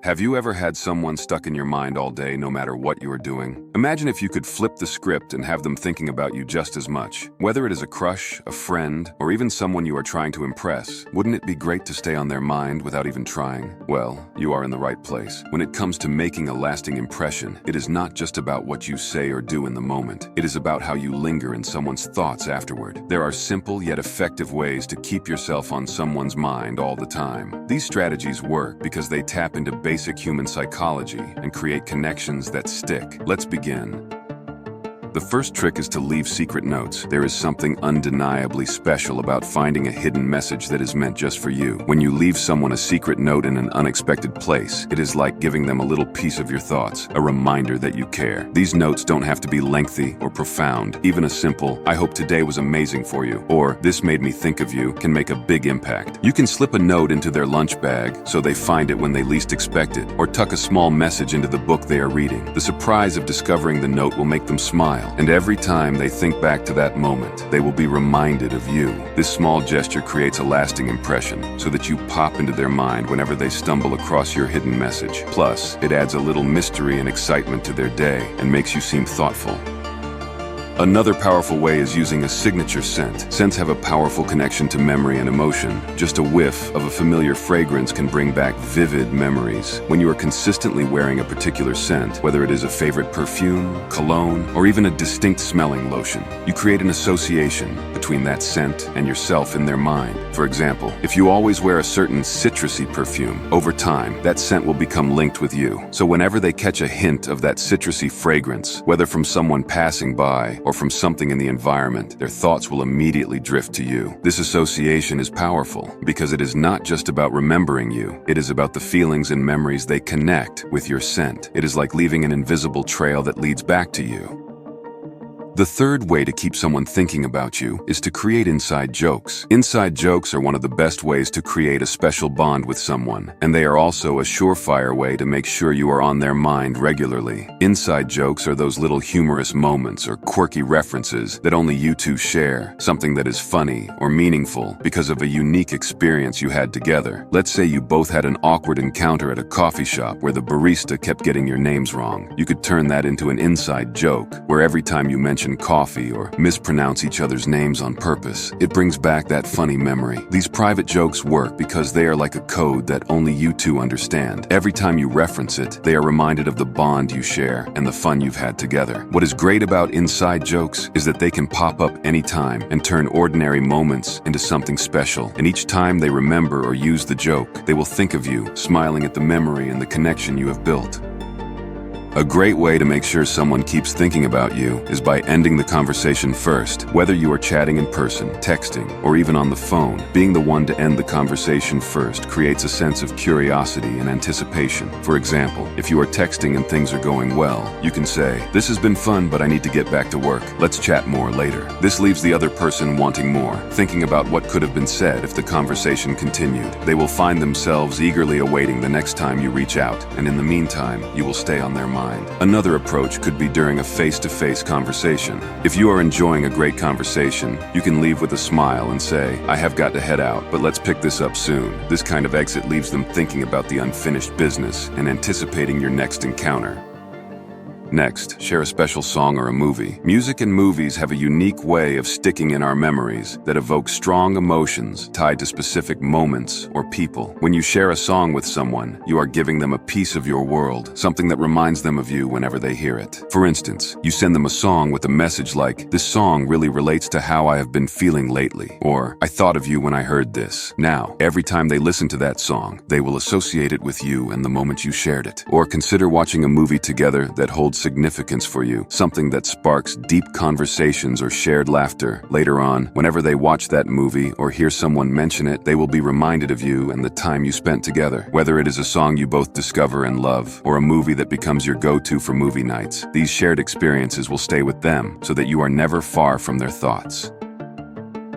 Have you ever had someone stuck in your mind all day, no matter what you are doing? Imagine if you could flip the script and have them thinking about you just as much. Whether it is a crush, a friend, or even someone you are trying to impress, wouldn't it be great to stay on their mind without even trying? Well, you are in the right place. When it comes to making a lasting impression, it is not just about what you say or do in the moment. It is about how you linger in someone's thoughts afterward. There are simple yet effective ways to keep yourself on someone's mind all the time. These strategies work because they tap into basic human psychology and create connections that stick. Let's begin. The first trick is to leave secret notes. There is something undeniably special about finding a hidden message that is meant just for you. When you leave someone a secret note in an unexpected place, it is like giving them a little piece of your thoughts, a reminder that you care. These notes don't have to be lengthy or profound. Even a simple, "I hope today was amazing for you," or "This made me think of you," can make a big impact. You can slip a note into their lunch bag so they find it when they least expect it, or tuck a small message into the book they are reading. The surprise of discovering the note will make them smile. And every time they think back to that moment, they will be reminded of you. This small gesture creates a lasting impression, so that you pop into their mind whenever they stumble across your hidden message. Plus, it adds a little mystery and excitement to their day and makes you seem thoughtful. Another powerful way is using a signature scent. Scents have a powerful connection to memory and emotion. Just a whiff of a familiar fragrance can bring back vivid memories. When you are consistently wearing a particular scent, whether it is a favorite perfume, cologne, or even a distinct smelling lotion, you create an association between that scent and yourself in their mind. For example, if you always wear a certain citrusy perfume, over time, that scent will become linked with you. So whenever they catch a hint of that citrusy fragrance, whether from someone passing by or from something in the environment, their thoughts will immediately drift to you. This association is powerful because it is not just about remembering you. It is about the feelings and memories they connect with your scent. It is like leaving an invisible trail that leads back to you. The third way to keep someone thinking about you is to create inside jokes. Inside jokes are one of the best ways to create a special bond with someone, and they are also a surefire way to make sure you are on their mind regularly. Inside jokes are those little humorous moments or quirky references that only you two share, something that is funny or meaningful because of a unique experience you had together. Let's say you both had an awkward encounter at a coffee shop where the barista kept getting your names wrong. You could turn that into an inside joke, where every time you mention coffee or mispronounce each other's names on purpose, it brings back that funny memory. These private jokes work because they are like a code that only you two understand. Every time you reference it, they are reminded of the bond you share and the fun you've had together. What is great about inside jokes is that they can pop up anytime and turn ordinary moments into something special. And each time they remember or use the joke, they will think of you, smiling at the memory and the connection you have built. A great way to make sure someone keeps thinking about you is by ending the conversation first. Whether you are chatting in person, texting, or even on the phone, being the one to end the conversation first creates a sense of curiosity and anticipation. For example, if you are texting and things are going well, you can say, "This has been fun, but I need to get back to work. Let's chat more later." This leaves the other person wanting more, thinking about what could have been said if the conversation continued. They will find themselves eagerly awaiting the next time you reach out, and in the meantime, you will stay on their mind. Another approach could be during a face-to-face conversation. If you are enjoying a great conversation, you can leave with a smile and say, "I have got to head out, but let's pick this up soon." This kind of exit leaves them thinking about the unfinished business and anticipating your next encounter. Next, share a special song or a movie. Music and movies have a unique way of sticking in our memories that evoke strong emotions tied to specific moments or people. When you share a song with someone, you are giving them a piece of your world, something that reminds them of you whenever they hear it. For instance, you send them a song with a message like, "This song really relates to how I have been feeling lately," or "I thought of you when I heard this." Now, every time they listen to that song, they will associate it with you and the moment you shared it. Or consider watching a movie together that holds significance for you, something that sparks deep conversations or shared laughter. Later on, whenever they watch that movie or hear someone mention it, they will be reminded of you and the time you spent together. Whether it is a song you both discover and love, or a movie that becomes your go-to for movie nights, these shared experiences will stay with them so that you are never far from their thoughts.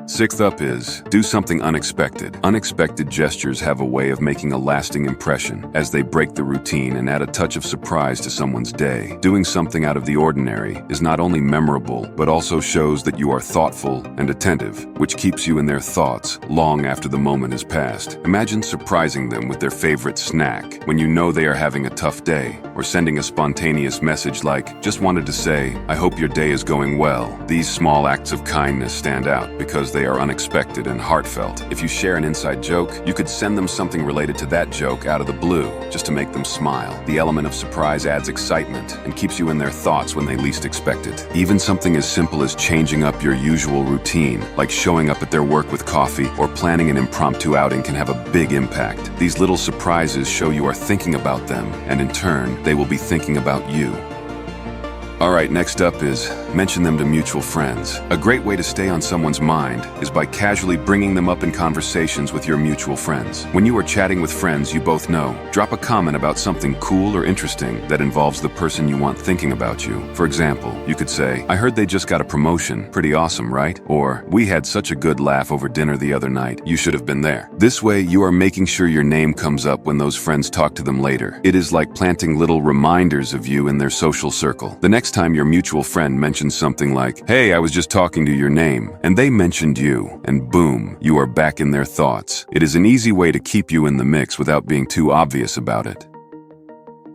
Sixth up is, do something unexpected. Unexpected gestures have a way of making a lasting impression as they break the routine and add a touch of surprise to someone's day. Doing something out of the ordinary is not only memorable, but also shows that you are thoughtful and attentive, which keeps you in their thoughts long after the moment has passed. Imagine surprising them with their favorite snack when you know they are having a tough day, or sending a spontaneous message like, "Just wanted to say, I hope your day is going well." These small acts of kindness stand out because they are unexpected and heartfelt. If you share an inside joke, you could send them something related to that joke out of the blue, just to make them smile. The element of surprise adds excitement and keeps you in their thoughts when they least expect it. Even something as simple as changing up your usual routine, like showing up at their work with coffee or planning an impromptu outing, can have a big impact. These little surprises show you are thinking about them, and in turn, they will be thinking about you. Alright, next up is, mention them to mutual friends. A great way to stay on someone's mind is by casually bringing them up in conversations with your mutual friends. When you are chatting with friends you both know, drop a comment about something cool or interesting that involves the person you want thinking about you. For example, you could say, "I heard they just got a promotion. Pretty awesome, right?" Or, "We had such a good laugh over dinner the other night. You should have been there." This way, you are making sure your name comes up when those friends talk to them later. It is like planting little reminders of you in their social circle. The next time your mutual friend mentions something like, "Hey, I was just talking to your name," and they mentioned you, and boom, you are back in their thoughts. It is an easy way to keep you in the mix without being too obvious about it.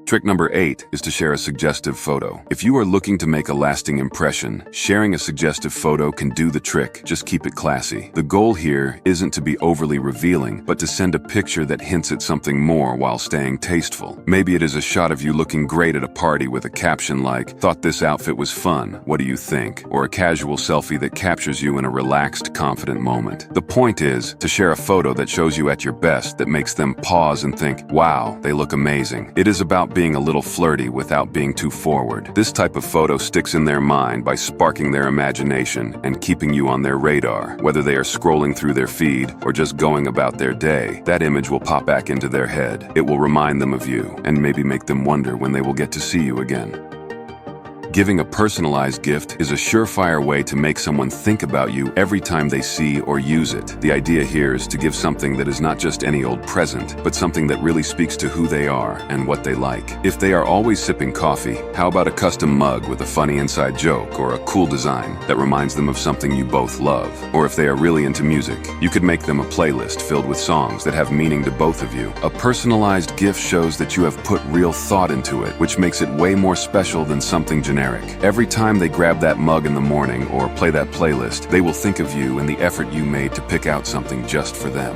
Trick number 8 is to share a suggestive photo. If you are looking to make a lasting impression, sharing a suggestive photo can do the trick. Just keep it classy. The goal here isn't to be overly revealing, but to send a picture that hints at something more while staying tasteful. Maybe it is a shot of you looking great at a party with a caption like, "Thought this outfit was fun. What do you think?" Or a casual selfie that captures you in a relaxed, confident moment. The point is to share a photo that shows you at your best, that makes them pause and think, "Wow, they look amazing." It is about being a little flirty without being too forward. This type of photo sticks in their mind by sparking their imagination and keeping you on their radar. Whether they are scrolling through their feed or just going about their day, that image will pop back into their head. It will remind them of you and maybe make them wonder when they will get to see you again. Giving a personalized gift is a surefire way to make someone think about you every time they see or use it. The idea here is to give something that is not just any old present, but something that really speaks to who they are and what they like. If they are always sipping coffee, how about a custom mug with a funny inside joke or a cool design that reminds them of something you both love? Or if they are really into music, you could make them a playlist filled with songs that have meaning to both of you. A personalized gift shows that you have put real thought into it, which makes it way more special than something generic. Every time they grab that mug in the morning or play that playlist, they will think of you and the effort you made to pick out something just for them.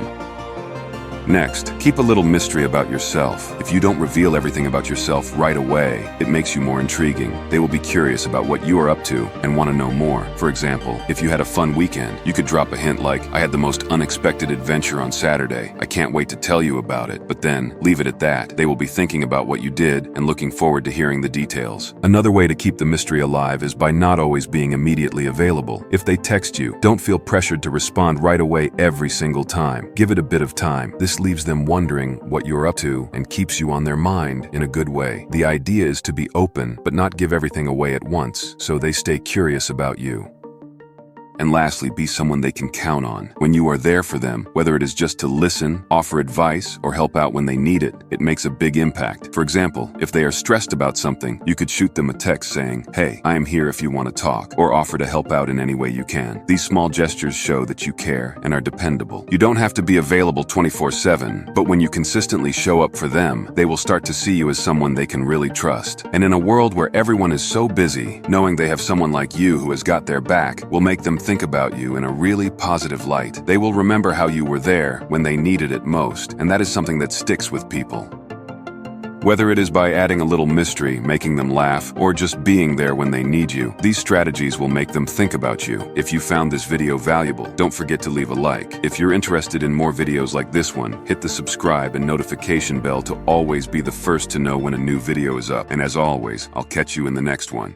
Next, keep a little mystery about yourself. If you don't reveal everything about yourself right away, it makes you more intriguing. They will be curious about what you are up to and want to know more. For example, if you had a fun weekend, you could drop a hint like, "I had the most unexpected adventure on Saturday. I can't wait to tell you about it." But then, leave it at that. They will be thinking about what you did and looking forward to hearing the details. Another way to keep the mystery alive is by not always being immediately available. If they text you, don't feel pressured to respond right away every single time. Give it a bit of time. This leaves them wondering what you're up to and keeps you on their mind in a good way. The idea is to be open, but not give everything away at once, so they stay curious about you. And lastly, be someone they can count on. When you are there for them, whether it is just to listen, offer advice, or help out when they need it, it makes a big impact. For example, if they are stressed about something, you could shoot them a text saying, "Hey, I am here if you want to talk," or offer to help out in any way you can. These small gestures show that you care and are dependable. You don't have to be available 24/7, but when you consistently show up for them, they will start to see you as someone they can really trust. And in a world where everyone is so busy, knowing they have someone like you who has got their back will make them think about you in a really positive light. They will remember how you were there when they needed it most, and that is something that sticks with people. Whether it is by adding a little mystery, making them laugh, or just being there when they need you, these strategies will make them think about you. If you found this video valuable, don't forget to leave a like. If you're interested in more videos like this one, hit the subscribe and notification bell to always be the first to know when a new video is up. And as always, I'll catch you in the next one.